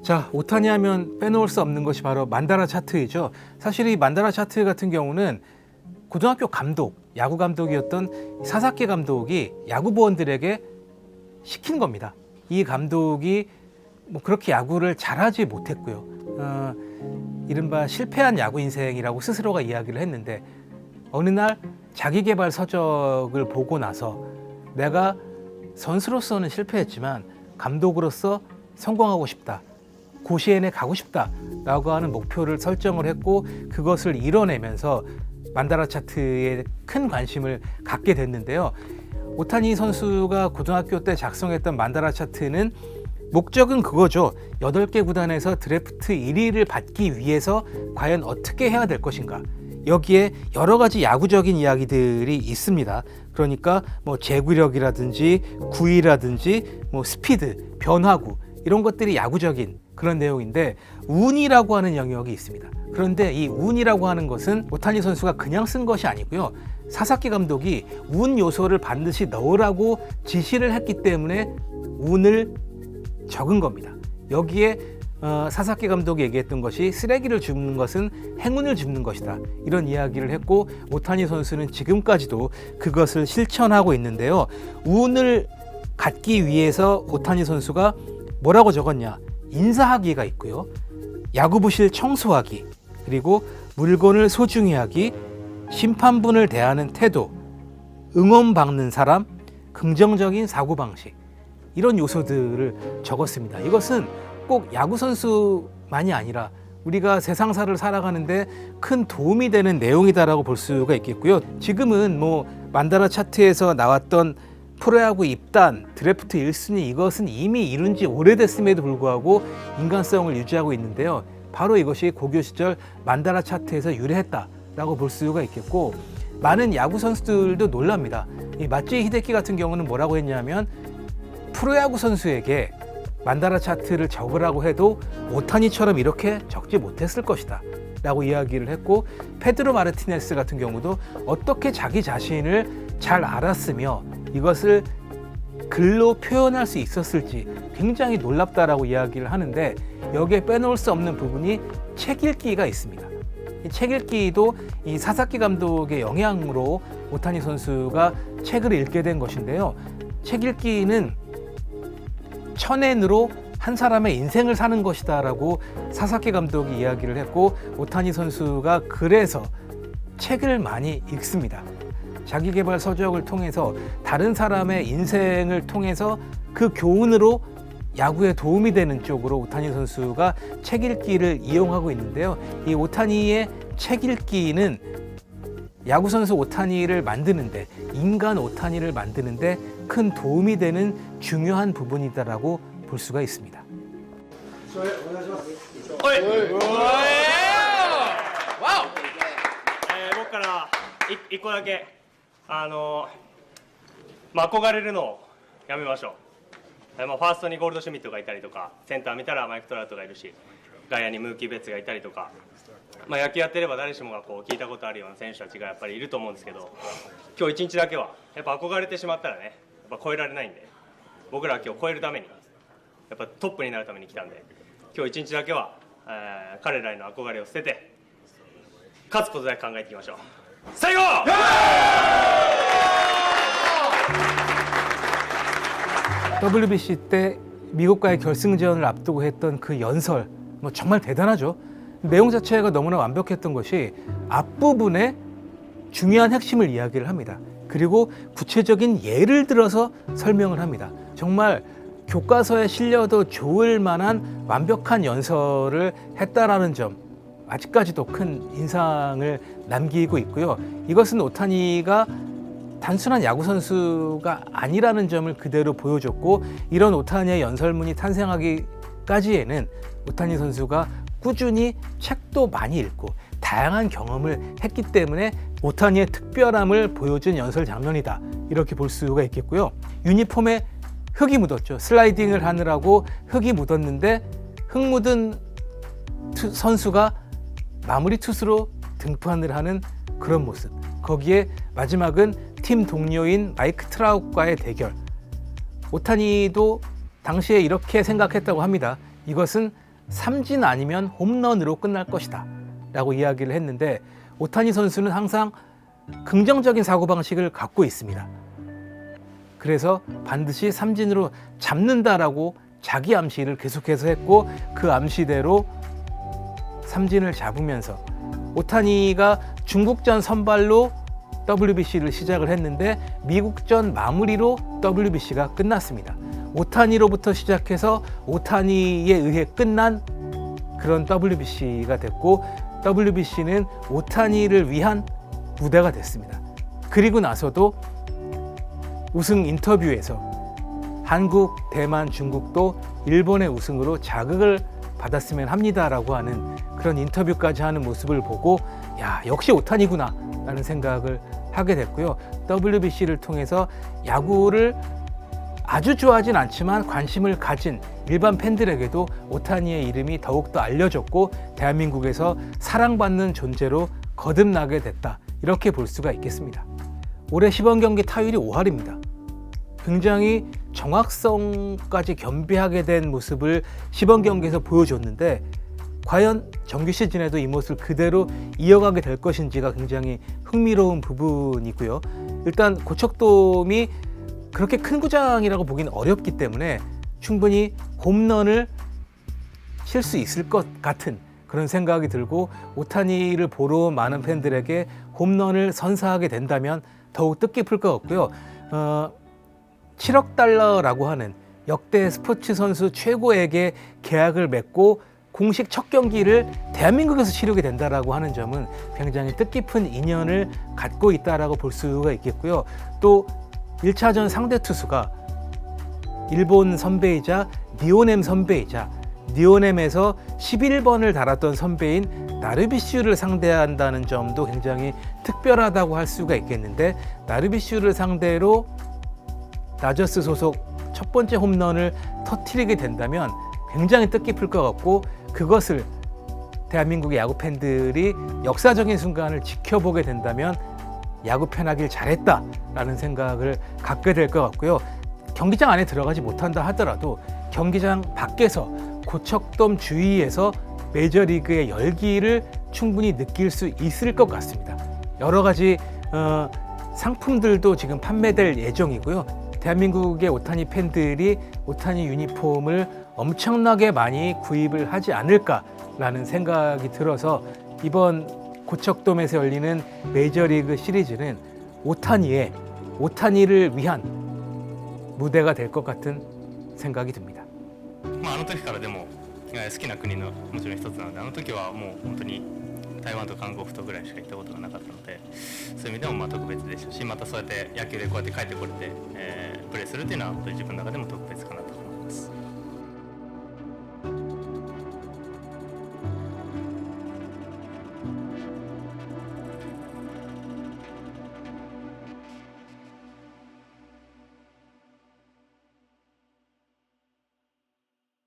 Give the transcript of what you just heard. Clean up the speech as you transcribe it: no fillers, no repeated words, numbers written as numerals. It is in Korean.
자, 오타니 하면 빼놓을 수 없는 것이 바로 만다라 차트이죠. 사실 이 만다라 차트 같은 경우는 고등학교 감독, 야구 감독이었던 사사키 감독이 야구 부원들에게 시킨 겁니다. 이 감독이 뭐 그렇게 야구를 잘하지 못했고요. 이른바 실패한 야구 인생이라고 스스로가 이야기를 했는데 어느 날 자기계발 서적을 보고 나서 내가 선수로서는 실패했지만 감독으로서 성공하고 싶다. 고시엔에 가고 싶다라고 하는 목표를 설정을 했고 그것을 이뤄내면서 만다라 차트에 큰 관심을 갖게 됐는데요. 오타니 선수가 고등학교 때 작성했던 만다라 차트는 목적은 그거죠. 8개 구단에서 드래프트 1위를 받기 위해서 과연 어떻게 해야 될 것인가. 여기에 여러 가지 야구적인 이야기들이 있습니다. 그러니까 뭐 제구력이라든지 구위라든지 뭐 스피드, 변화구 이런 것들이 야구적인 그런 내용인데 운이라고 하는 영역이 있습니다. 그런데 이 운이라고 하는 것은 오타니 선수가 그냥 쓴 것이 아니고요. 사사키 감독이 운 요소를 반드시 넣으라고 지시를 했기 때문에 운을 적은 겁니다. 여기에 사사키 감독이 얘기했던 것이 쓰레기를 줍는 것은 행운을 줍는 것이다. 이런 이야기를 했고 오타니 선수는 지금까지도 그것을 실천하고 있는데요. 운을 갖기 위해서 오타니 선수가 뭐라고 적었냐. 인사하기가 있고요. 야구부실 청소하기, 그리고 물건을 소중히 하기, 심판분을 대하는 태도, 응원 받는 사람, 긍정적인 사고방식 이런 요소들을 적었습니다. 이것은 꼭 야구 선수만이 아니라 우리가 세상사를 살아가는데 큰 도움이 되는 내용이다라고 볼 수가 있겠고요. 지금은 뭐 만다라 차트에서 나왔던 프로야구 입단, 드래프트 1순위 이것은 이미 이룬 지 오래됐음에도 불구하고 인간성을 유지하고 있는데요. 바로 이것이 고교 시절 만다라 차트에서 유래했다라고 볼 수가 있겠고 많은 야구 선수들도 놀랍니다. 이 마츠이 히데키 같은 경우는 뭐라고 했냐면 프로야구 선수에게 만다라 차트를 적으라고 해도 오타니처럼 이렇게 적지 못했을 것이다 라고 이야기를 했고 페드로 마르티네스 같은 경우도 어떻게 자기 자신을 잘 알았으며 이것을 글로 표현할 수 있었을지 굉장히 놀랍다라고 이야기를 하는데 여기에 빼놓을 수 없는 부분이 책 읽기가 있습니다. 이 책 읽기도 이 사사키 감독의 영향으로 오타니 선수가 책을 읽게 된 것인데요. 책 읽기는 천엔으로 한 사람의 인생을 사는 것이다 라고 사사키 감독이 이야기를 했고 오타니 선수가 그래서 책을 많이 읽습니다. 자기계발 서적을 통해서 다른 사람의 인생을 통해서 그 교훈으로 야구에 도움이 되는 쪽으로 오타니 선수가 책 읽기를 이용하고 있는데요. 이 오타니의 책 읽기는 야구 선수 오타니를 만드는데 인간 오타니를 만드는데 큰 도움이 되는 중요한 부분이다라고 볼 수가 있습니다. 僕から1個だけ憧れるのをやめましょう。ファーストにゴールドシュミットがいたりとかセンター見たらマイク・トラウトがいるし外野にムーキー・ベッツがいたりとか、野球やってれば誰しもがこう聞いたことあるような選手たちがやっぱりいると思うんですけど今日一日だけはやっぱ憧れてしまったらねやっぱ超えられないんで僕らは今日超えるためにやっぱトップになるために来たんで今日一日だけは、彼らへの憧れを捨てて勝つことだけ考えていきましょう。最後WBC 때 미국과의 결승전을 앞두고 했던 그 연설 뭐 정말 대단하죠. 내용 자체가 너무나 완벽했던 것이 앞부분에 중요한 핵심을 이야기를 합니다. 그리고 구체적인 예를 들어서 설명을 합니다. 정말 교과서에 실려도 좋을 만한 완벽한 연설을 했다라는 점 아직까지도 큰 인상을 남기고 있고요. 이것은 오타니가 단순한 야구 선수가 아니라는 점을 그대로 보여줬고 이런 오타니의 연설문이 탄생하기까지에는 오타니 선수가 꾸준히 책도 많이 읽고 다양한 경험을 했기 때문에 오타니의 특별함을 보여준 연설 장면이다 이렇게 볼 수가 있겠고요. 유니폼에 흙이 묻었죠. 슬라이딩을 하느라고 흙이 묻었는데 흙 묻은 선수가 마무리 투수로 등판을 하는 그런 모습. 거기에 마지막은 팀 동료인 마이크 트라웃과의 대결. 오타니도 당시에 이렇게 생각했다고 합니다. 이것은 삼진 아니면 홈런으로 끝날 것이다 라고 이야기를 했는데, 오타니 선수는 항상 긍정적인 사고방식을 갖고 있습니다. 그래서 반드시 삼진으로 잡는다라고 자기 암시를 계속해서 했고, 그 암시대로 삼진을 잡으면서 오타니가 중국전 선발로 WBC를 시작을 했는데 미국전 마무리로 WBC가 끝났습니다. 오타니로부터 시작해서 오타니에 의해 끝난 그런 WBC가 됐고, WBC는 오타니를 위한 무대가 됐습니다. 그리고 나서도 우승 인터뷰에서 한국, 대만, 중국도 일본의 우승으로 자극을 받았으면 합니다라고 하는 그런 인터뷰까지 하는 모습을 보고, 야, 역시 오타니구나 라는 생각을 하게 됐고요. WBC를 통해서 야구를 아주 좋아하진 않지만 관심을 가진 일반 팬들에게도 오타니의 이름이 더욱더 알려졌고, 대한민국에서 사랑받는 존재로 거듭나게 됐다, 이렇게 볼 수가 있겠습니다. 올해 시범 경기 타율이 5할입니다. 굉장히 정확성까지 겸비하게 된 모습을 시범 경기에서 보여줬는데, 과연 정규 시즌에도 이 모습을 그대로 이어가게 될 것인지가 굉장히 흥미로운 부분이고요. 일단 고척돔이 그렇게 큰 구장이라고 보기는 어렵기 때문에 충분히 홈런을 칠 수 있을 것 같은 그런 생각이 들고, 오타니를 보러 온 많은 팬들에게 홈런을 선사하게 된다면 더욱 뜻깊을 것 같고요. 7억 달러라고 하는 역대 스포츠 선수 최고액의 계약을 맺고 공식 첫 경기를 대한민국에서 치르게 된다라고 하는 점은 굉장히 뜻깊은 인연을 갖고 있다라고 볼 수가 있겠고요. 또 1차전 상대 투수가 일본 선배이자 니오넴 선배이자 니오넴에서 11번을 달았던 선배인 나르비슈를 상대한다는 점도 굉장히 특별하다고 할 수가 있겠는데, 나르비슈를 상대로 다저스 소속 첫 번째 홈런을 터뜨리게 된다면 굉장히 뜻깊을 것 같고, 그것을 대한민국의 야구 팬들이 역사적인 순간을 지켜보게 된다면 야구 팬하길 잘했다라는 생각을 갖게 될 것 같고요. 경기장 안에 들어가지 못한다 하더라도 경기장 밖에서 고척돔 주위에서 메이저리그의 열기를 충분히 느낄 수 있을 것 같습니다. 여러 가지 상품들도 지금 판매될 예정이고요. 대한민국의 오타니 팬들이 오타니 유니폼을 엄청나게 많이 구입을 하지 않을까라는 생각이 들어서 이번 고척돔에서 열리는 메이저리그 시리즈는 오타니를 위한 무대가 될 것 같은 생각이 듭니다. あの時からでも好きな国のもちろん一つなので、あの時はもう本当に台湾と韓国とぐらいしか行ったことがなかったので、そういう意味でもまあ特別でしたし、またそうやって野球でこうやって帰ってこれて、プレーするっていうのは本当に自分の中でも特別かなと